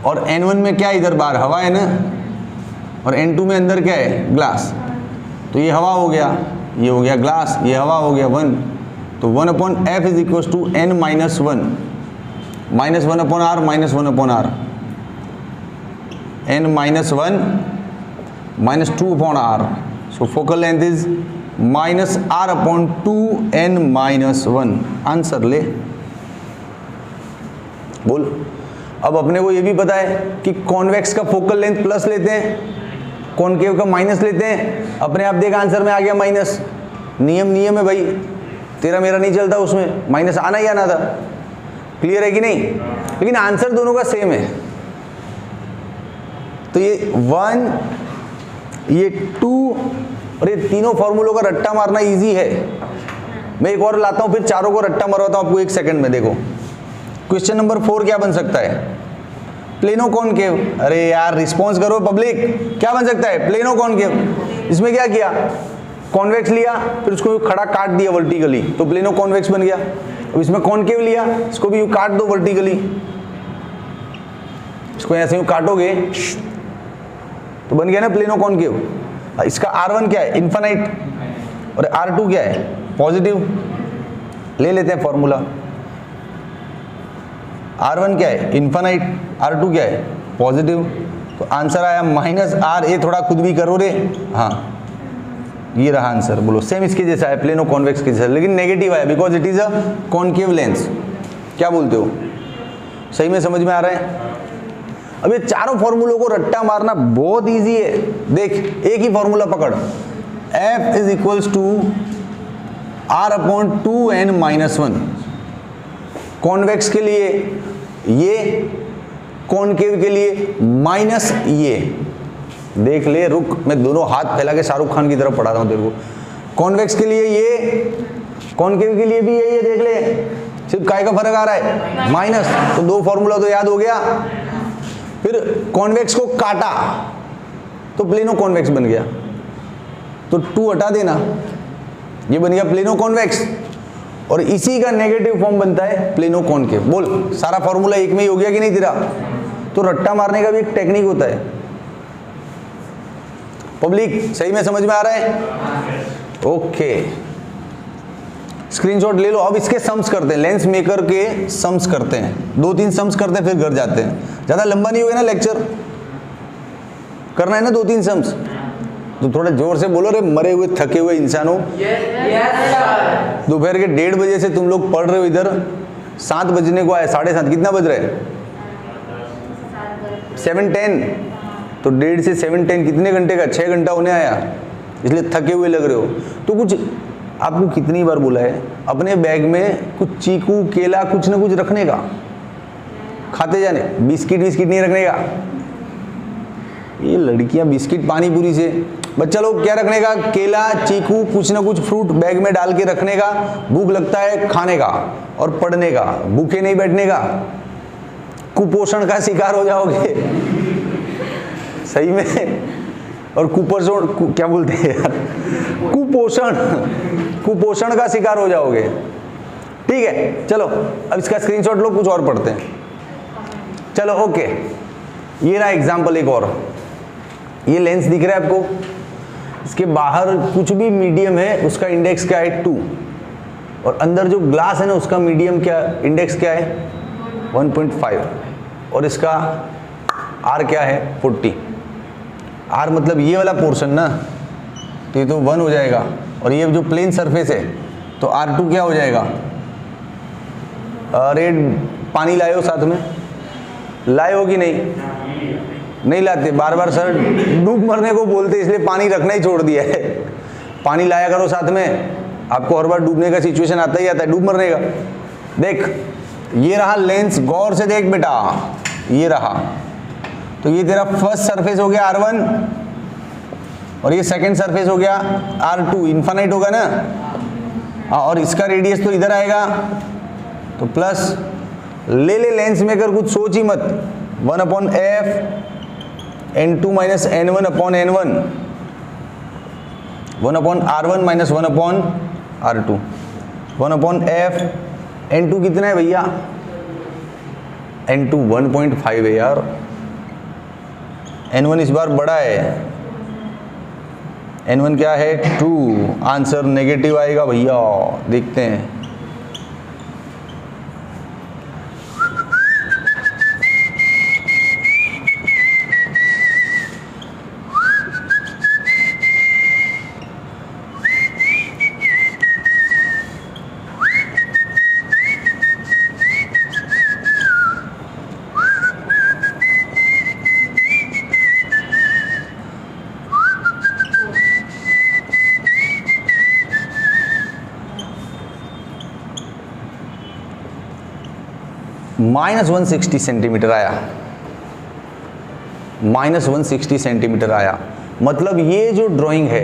और n1 में क्या है, इधर बाहर हवा है ना, और n2 में अंदर क्या है, ग्लास। तो ये हवा हो गया, ये हो गया ग्लास, ये हवा हो गया 1, तो 1 upon f is equal to n minus 1, minus 1 upon r minus 1 upon r, n minus 1 minus 2 upon r। So focal length is minus r upon 2n minus 1। Answer ले, बोल। अब अपने को ये भी पता है कि कॉन्वेक्स का फोकल लेंथ प्लस लेते हैं, कॉनकेव का माइनस लेते हैं। अपने आप देख आंसर में आ गया माइनस। नियम है भाई, तेरा मेरा नहीं चलता, उसमें माइनस आना ही आना था। क्लियर है कि नहीं? लेकिन आंसर दोनों का सेम है। तो ये 1, ये 2 और ये तीनों फॉर्मूलों का रट्टा मारना इजी है। मैं एक और लाता हूं, फिर चारों को रट्टा मरवाता हूं आपको 1 सेकंड में। देखो क्वेश्चन नंबर 4 क्या बन सकता है? Plano concave. अरे यार रिस्पॉन्स करो पब्लिक, क्या बन सकता है? Plano concave. इसमें क्या किया, कॉन्वेक्स लिया, फिर उसको खड़ा काट दिया वर्टिकली, तो प्लेनो कॉन्वेक्स बन गया। अब इसमें कॉनकेव लिया, इसको भी यूं काट दो वर्टिकली, इसको ऐसे यूं काटोगे तो बन गया ना प्लेनो कॉनकेव। इसका R1 क्या है? इन्फिनाइट, और R2 क्या है? पॉजिटिव। ले लेते हैं फॉर्मूला। R1 क्या है? इन्फिनाइट, R2 क्या है? पॉजिटिव। तो आंसर आया माइनस R। ये थोड़ा खुद भी करो रे, हाँ ये रहा आंसर। बोलो सेम इसके जैसा है, प्लेनो कॉन्वेक्स के जैसा, लेकिन नेगेटिव आया because it is a concave lens. क्या बोलते हो? सही में समझ में आ रहा है? अब ये चारों फॉर्मूलों को रट्टा मारना बहुत इजी है। देख एक ही फॉर्मूला पकड़, F is equals to R upon 2n minus 1। Convex के लिए ये, कॉनकेव के लिए माइनस ये। देख ले, रुक, मैं दोनों हाथ फैला के शाहरुख खान की तरफ पढ़ा रहा हूं तेरे को। कॉन्वेक्स के लिए ये, कॉनकेव के लिए भी यही है। देख ले, सिर्फ काय का फर्क आ रहा है, माइनस। तो 2 फॉर्मूला तो याद हो गया। फिर कॉन्वेक्स को काटा तो प्लेनो कॉन्वेक्स बन गया, तो 2 हटा देना, ये बन गया प्लेनो कॉन्वेक्स। और इसी का नेगेटिव फॉर्म बनता है प्लेनो कॉनकेव। बोल सारा फॉर्मूला एक में ही हो गया कि नहीं तेरा? तो रट्टा मारने का भी एक टेक्निक होता है। पब्लिक सही में समझ में आ रहा है? ओके, स्क्रीनशॉट ले लो। अब इसके सम्स करते हैं, लेंस मेकर के सम्स करते हैं। 2-3 सम्स करते हैं, फिर घर जाते हैं। ज़्यादा लंबा नहीं होगा ना लेक्चर, करना है ना 2-3 सम्स। तो थोड़ा जोर से बोलो रे मरे हुए थके हुए इंसानों। दोपहर के 1:30 बजे से तुम लोग पढ़ रहे हो इधर, 7 बजने को आए, 7:30 कितना बज रहा है? 7:10। तो 1:30 से 7:10 कितने घंटे का? 6 घंटा होने आया, इसलिए थके हुए लग रहे हो। तो कुछ आपको कितनी बार बोला है अपने बैग में कुछ चीकू केला कुछ ना कुछ रखने का, खाते जाने, बिस्किट नहीं रखने का। ये लड़कियां बिस्किट पानी पूरी से, बच्चा लोग क्या रखने का? केला चीकू कुछ ना कुछ फ्रूट बैग में डाल के रखने का। भूख लगता है खाने का और पढ़ने का, भूखे नहीं बैठने का। कुपोषण का शिकार हो जाओगे सही में। और कुपोषण क्या बोलते हैं यार, कुपोषण का शिकार हो जाओगे। ठीक है, चलो अब इसका स्क्रीनशॉट लो, कुछ और पढ़ते हैं। चलो ओके, ये रहा एग्जाम्पल एक और। ये लेंस दिख रहा है आपको, इसके बाहर कुछ भी मीडियम है उसका इंडेक्स क्या है? 2। और अंदर जो ग्लास है ना उसका मीडियम क्या, इंडेक्स क्या है? 1.5। और इसका R क्या है? 40। R मतलब ये वाला पोर्शन ना, तो ये तो 1 हो जाएगा। और ये जो प्लेन सरफेस है तो R2 क्या हो जाएगा? अरे पानी लाए हो साथ में? लाए हो कि नहीं लाते? बार बार सर डूब मरने को बोलते इसलिए पानी रखना ही छोड़ दिया है। पानी लाया करो साथ में, आपको हर बार डूबने का सिचुएशन आता ही आता है, डूब मरने का। देख ये रहा लेंस, गौर से देख बेटा, ये रहा। तो ये तेरा फर्स्ट सरफेस हो गया R1 और ये सेकंड सरफेस हो गया R2। इन्फानाइट होगा ना, हाँ, और इसका रेडियस तो इधर आएगा, तो प्लस ले लेंस में कर, कुछ सोच ही मत। 1/f n2 minus n1 upon n1, 1/r1 minus 1/r2, 1/f n2 कितना है भैया? n2 1.5 है यार। n1 इस बार बड़ा है, n1 क्या है? 2। आंसर नेगेटिव आएगा भैया, देखते हैं। -160 सेंटीमीटर आया, -160 सेंटीमीटर आया। मतलब ये जो ड्राइंग है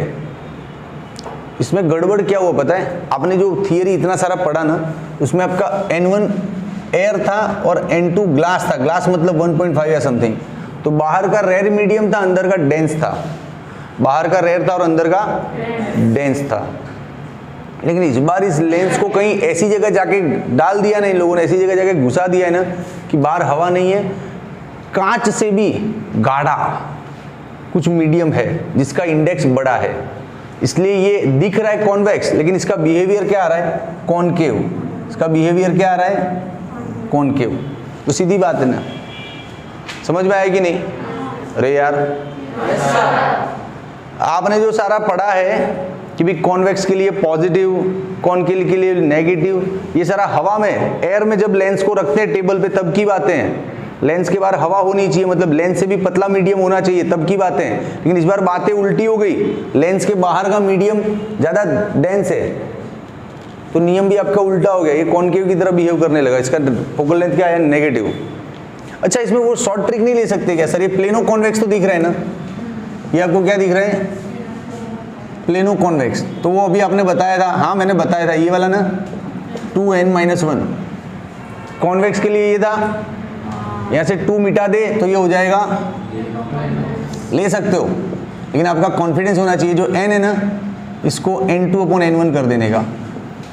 इसमें गड़बड़ क्या हुआ पता है? आपने जो थियरी इतना सारा पढ़ा ना, उसमें आपका n1 एयर था और n2 ग्लास था। ग्लास मतलब 1.5 या समथिंग। तो बाहर का रेयर मीडियम था, अंदर का डेंस था। बाहर का रेयर था और अंदर का डेंस था। लेकिन इस बार इस लेंस को कहीं ऐसी जगह जाके डाल दिया ना इन लोगों ने, ऐसी जगह जाके घुसा दिया है ना कि बाहर हवा नहीं है, कांच से भी गाढ़ा कुछ मीडियम है जिसका इंडेक्स बड़ा है, इसलिए ये दिख रहा है कॉन्वेक्स, लेकिन इसका बिहेवियर क्या आ रहा है? कॉनकेव। इसका बिहेवियर क्या आ रहा है? कॉनकेव। तो सीधी बात है ना, समझ में आया कि नहीं? अरे यार आपने जो सारा पढ़ा है कि भी कॉन्वेक्स के लिए पॉजिटिव, कॉनकेव के लिए नेगेटिव, ये सारा हवा में, एयर में जब लेंस को रखते हैं टेबल पे तब की बातें हैं। लेंस के बाहर हवा होनी चाहिए, मतलब लेंस से भी पतला मीडियम होना चाहिए, तब की बातें हैं। लेकिन इस बार बातें उल्टी हो गई, लेंस के बाहर का मीडियम ज़्यादा डेंस है, तो नियम भी आपका उल्टा हो गया। ये कॉनकेव की तरह बिहेव करने लगा। इसका फोकल लेंथ क्या है? नेगेटिव। अच्छा, इसमें वो शॉर्ट ट्रिक नहीं ले सकते क्या सर? ये प्लेनो कॉन्वेक्स तो दिख रहे हैं ना, ये आपको क्या दिख रहे हैं? Plano convex. तो वो अभी आपने बताया था, हाँ मैंने बताया था, ये वाला ना 2n-1 कॉन्वेक्स के लिए ये था। यहाँ से 2 मिटा दे तो ये हो जाएगा, ले सकते हो, लेकिन आपका कॉन्फिडेंस होना चाहिए जो n है ना, इसको n2/n1 कर देने का।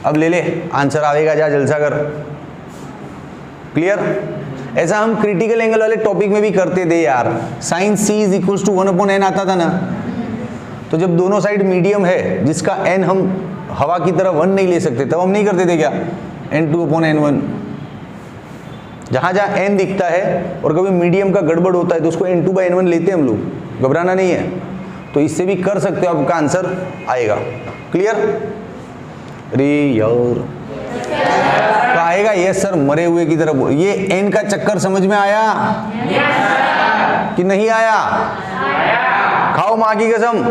अब ले ले, आंसर आएगा, जा जलसा कर। क्लियर? ऐसा हम क्रिटिकल एंगल वाले टॉपिक में भी करते थे यार। Sine c is equals to 1/n आता था ना, तो जब दोनों साइड मीडियम है जिसका n हम हवा की तरह 1 नहीं ले सकते, तब हम नहीं करते थे क्या? n2/n1। जहाँ जहाँ n दिखता है और कभी मीडियम का गड़बड़ होता है तो उसको n2/n1 लेते हैं हम लोग, घबराना नहीं है। तो इससे भी कर सकते हो, आपका आंसर आएगा। क्लियर? रे यार तो आएगा यस सर, मरे हुए की तरफ। ये एन का चक्कर समझ में आया कि नहीं आया? खाओ माँ की कसम।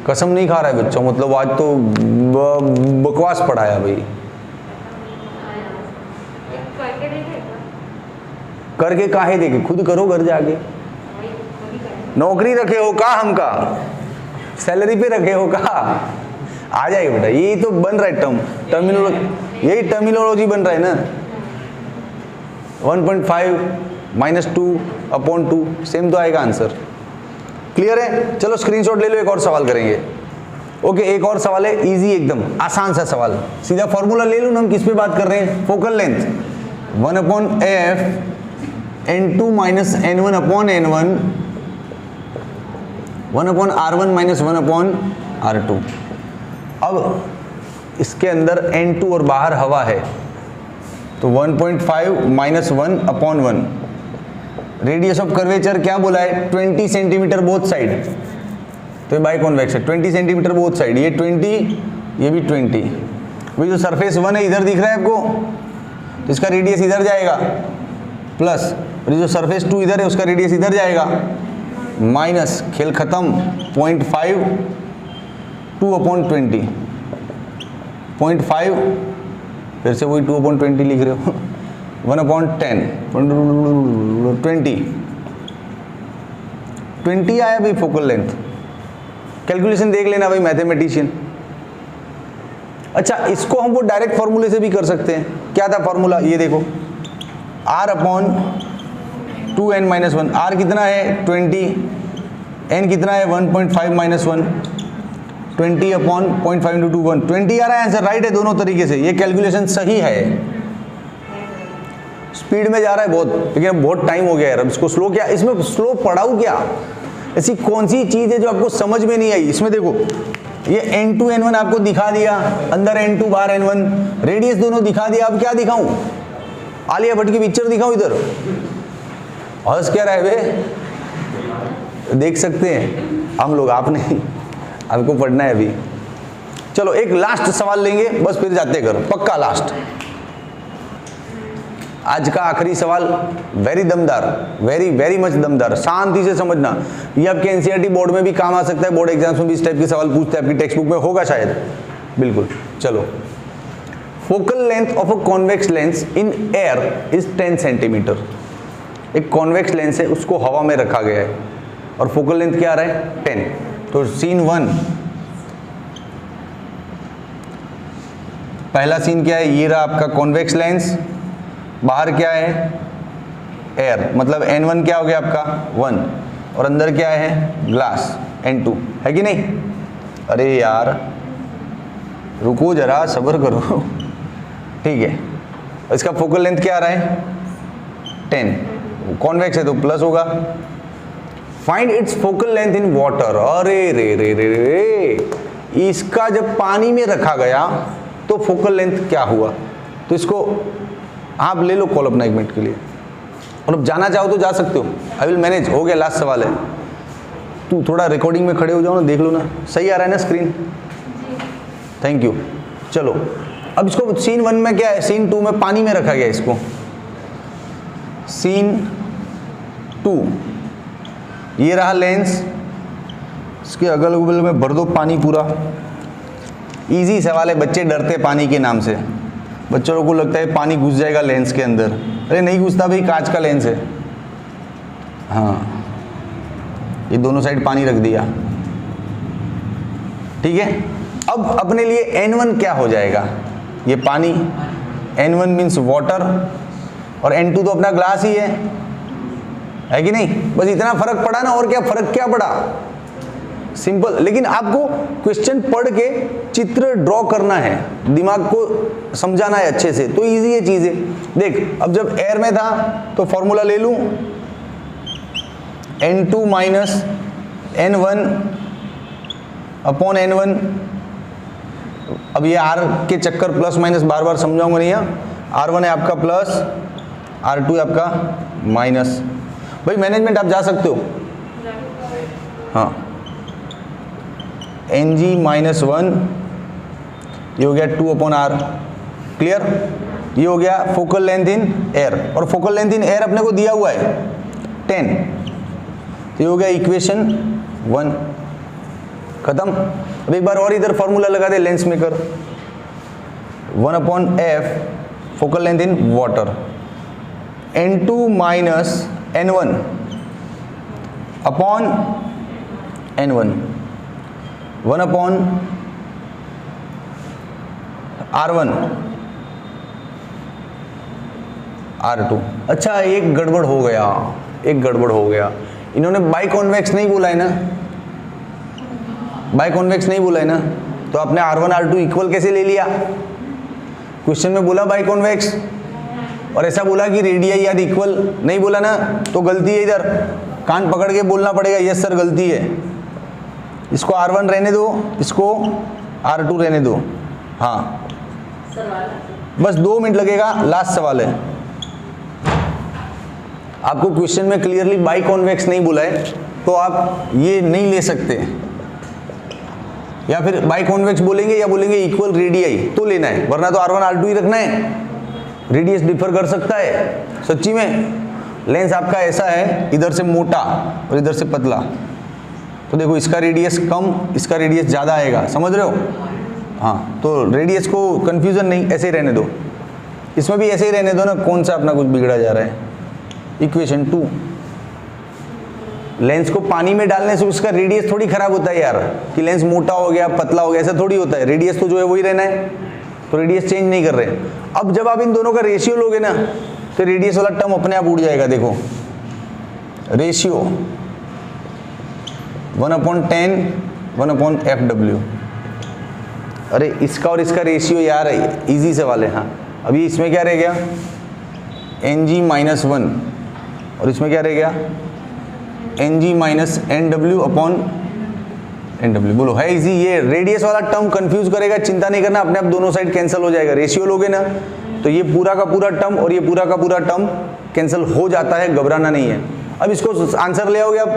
कसम नहीं खा रहा है बच्चों, मतलब आज तो बकवास पढ़ाया भाई। करके काहे देखे, खुद करो घर जाके। नौकरी रखे हो का हमका, सैलरी पे रखे हो का? आ जाएगा बेटा, यही तो बन रहा है टर्मिनोलॉजी, यही टर्मिनोलॉजी बन रहा है ना। 1.5 - 2/2 सेम तो आएगा आंसर। क्लियर है? चलो स्क्रीनशॉट ले लो, एक और सवाल करेंगे। ओके, एक और सवाल है, इजी एकदम, आसान सा सवाल। सीधा फॉर्मूला ले लो ना, हम किस पे बात कर रहे हैं? Focal length 1/f n2 - n1/n1 1/r1 - 1/r2। अब इसके अंदर n2 और बाहर हवा है, तो 1.5 - 1/1। रेडियस ऑफ कर्वेचर क्या बोला है? 20 सेंटीमीटर बोथ साइड, तो ये बाई कॉन्वेक्स है। 20 सेंटीमीटर बोथ साइड, ये 20, ये भी 20। वही जो सरफेस 1 है इधर दिख रहा है आपको, तो इसका रेडियस इधर जाएगा प्लस, और ये जो सरफेस 2 इधर है उसका रेडियस इधर जाएगा माइनस, खेल खत्म। 0.5 2/20, 0.5 फिर से वही 2/20 लिख रहे हो 1/10 20 आया भाई फोकल लेंथ। कैलकुलेशन देख लेना भाई मैथमेटिशियन। अच्छा, इसको हम वो डायरेक्ट फॉर्मूले से भी कर सकते हैं। क्या था फॉर्मूला? ये देखो, r/2n - 1। r कितना है? 20। n कितना है? 1.5 - 1 20/0.5 × 2 1 20 आ रहा है आंसर। राइट है दोनों तरीके से, ये कैलकुलेशन सही है। स्पीड में जा रहा है बहुत, लेकिन अब बहुत टाइम हो गया यार, अब इसको स्लो क्या, इसमें स्लो पढ़ाऊँ क्या? ऐसी कौन सी चीज़ है जो आपको समझ में नहीं आई? इसमें देखो, ये n2 n1 आपको दिखा दिया, अंदर n2 बाहर n1, रेडियस दोनों दिखा दिया। अब क्या दिखाऊं? आलिया भट्ट की पिक्चर दिखाऊं इधर? हंस क्या रहा है बे? देख सकते हैं हम लोग, आप नहीं, आपको पढ़ना है अभी। चलो एक लास्ट सवाल लेंगे, बस फिर जाते घर, पक्का लास्ट। आज का आखिरी सवाल वेरी दमदार, वेरी वेरी मच दमदार, शांति से समझना। ये आपके एनसीईआरटी बोर्ड में भी काम आ सकता है, बोर्ड एग्जाम्स में भी इस टाइप के सवाल पूछते हैं, आपकी टेक्स्ट बुक में होगा शायद, बिल्कुल। चलो, focal length of a convex lens in air is 10 centimetre. एक कॉन्वेक्स लेंस है, उसको हवा में रखा गया है और फोकल लेंथ क्या आ रहा है? 10। तो सीन 1, पहला सीन क्या है? ये रहा आपका कॉन्वेक्स लेंस, बाहर क्या है? एयर, मतलब n1 क्या हो गया आपका? 1, और अंदर क्या है? ग्लास n2, है कि नहीं? अरे यार रुको जरा, सब्र करो। ठीक है, इसका फोकल लेंथ क्या आ रहा है? 10, कॉन्वेक्स है तो प्लस होगा। Find its focal length in water. अरे रे रे रे रे, इसका जब पानी में रखा गया तो फोकल लेंथ क्या हुआ? तो इसको आप ले लो कॉल अपना 1 मिनट के लिए, और अब जाना चाहो तो जा सकते हो। I will manage. हो गया, लास्ट सवाल है। तू थोड़ा रिकॉर्डिंग में खड़े हो जाओ ना, देख लो ना, सही आ रहा है ना स्क्रीन? Thank you. चलो, अब इसको सीन 1 में क्या है? सीन 2 में पानी में रखा गया इसको। सीन 2, ये रहा लेंस, इसके अगल बगल में भर दो पानी पूरा। इजी सवाल है, बच्चे डरते पानी के नाम से। बच्चों को लगता है पानी घुस जाएगा लेंस के अंदर। अरे नहीं घुसता भाई, कांच का लेंस है। हाँ, ये दोनों साइड पानी रख दिया, ठीक है। अब अपने लिए n1 क्या हो जाएगा? ये पानी, n1 मीन्स वाटर, और n2 तो अपना ग्लास ही है कि नहीं? बस इतना फर्क पड़ा ना, और क्या फर्क क्या पड़ा? सिंपल। लेकिन आपको क्वेश्चन पढ़ के चित्र ड्रॉ करना है, दिमाग को समझाना है अच्छे से, तो इजी है चीजें। देख, अब जब एयर में था तो फॉर्मूला ले लूं, n2 माइनस n1/n1। अब ये r के चक्कर प्लस माइनस बार बार समझाऊंगा नहीं, r1 है आपका प्लस, r2 है आपका माइनस। भाई मैनेजमेंट आप जा सकते हो, हाँ एन जी माइनस वन, ये हो गया 2/r। क्लियर? ये हो गया फोकल लेंथ इन एयर, और फोकल लेंथ इन एयर अपने को दिया हुआ है 10। तो ये हो गया इक्वेशन 1, खत्म। अब एक बार और इधर फॉर्मूला लगा दे lens maker, 1/f focal length in water, n2 minus n1 upon n1, 1/r1 r2। अच्छा एक गड़बड़ हो गया, एक गड़बड़ हो गया। इन्होंने बाई कॉन्वेक्स नहीं बोला है ना, बाई कॉन्वेक्स नहीं बोला है ना, तो आपने r1 r2 इक्वल कैसे ले लिया? क्वेश्चन में बोला बाई कॉन्वेक्स, और ऐसा बोला कि रेडियाई याद इक्वल, नहीं बोला ना, तो गलती है। इधर कान पकड़ के बोलना पड़ेगा, यस सर गलती है। इसको r1 रहने दो, इसको r2 रहने दो। हाँ बस 2 मिनट लगेगा, लास्ट सवाल है। आपको क्वेश्चन में क्लियरली बाई कॉन्वेक्स नहीं बोला है, तो आप ये नहीं ले सकते, या फिर बाई कॉन्वेक्स बोलेंगे या बोलेंगे इक्वल रेडियाई तो लेना है, वरना तो r1 r2 ही रखना है। रेडियस डिफर कर सकता है सच्ची में। लेंस आपका ऐसा है, इधर से मोटा और इधर से पतला, तो देखो इसका रेडियस कम, इसका रेडियस ज़्यादा आएगा, समझ रहे हो? हाँ, तो रेडियस को कंफ्यूजन नहीं, ऐसे ही रहने दो। इसमें भी ऐसे ही रहने दो ना, कौन सा अपना कुछ बिगड़ा जा रहा है। इक्वेशन 2, लेंस को पानी में डालने से उसका रेडियस थोड़ी खराब होता है यार, कि लेंस मोटा हो गया पतला हो गया, ऐसा थोड़ी होता है। रेडियस तो जो है वही रहना है, तो रेडियस चेंज नहीं कर रहे। अब जब आप इन दोनों का रेशियो लोगे ना, तो रेडियस वाला टर्म अपने आप उड़ जाएगा। देखो रेशियो 1/10 1/fw। अरे इसका और इसका रेशियो यार इजी सवाल है। हाँ अभी इसमें क्या रह गया, एन जी माइनस 1, और इसमें क्या रह गया, N G minus NW upon NW। बोलो है इजी? ये रेडियस वाला टर्म कंफ्यूज करेगा, चिंता नहीं करना, अपने आप दोनों साइड कैंसिल हो जाएगा। रेशियो लोगे ना, तो ये पूरा का पूरा टर्म और ये पूरा का पूरा टर्म कैंसिल हो जाता है, घबराना नहीं है। अब इसको आंसर ले आओगे आप।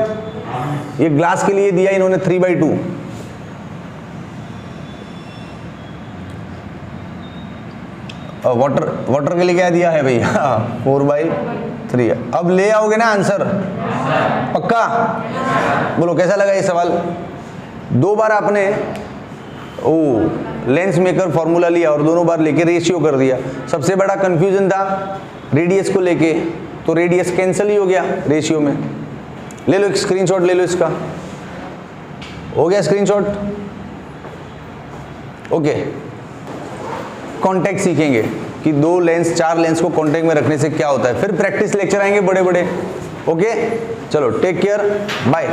ये ग्लास के लिए दिया इन्होंने 3/2, वाटर के लिए क्या दिया है भैया 4/3। अब ले आओगे ना आंसर, पक्का? बोलो कैसा लगा ये सवाल? 2 बार आपने लेंस मेकर फॉर्मूला लिया और दोनों बार लेके रेशियो कर दिया। सबसे बड़ा कंफ्यूजन था रेडियस को लेके, तो रेडियस कैंसिल ही हो गया रेशियो में। ले लो एक स्क्रीनशॉट, ले लो इसका, हो गया स्क्रीनशॉट। ओके, कॉन्टेक्ट सीखेंगे कि 2 लेंस 4 लेंस को कॉन्टेक्ट में रखने से क्या होता है। फिर प्रैक्टिस लेक्चर आएंगे बड़े बड़े। ओके चलो, टेक केयर, बाय।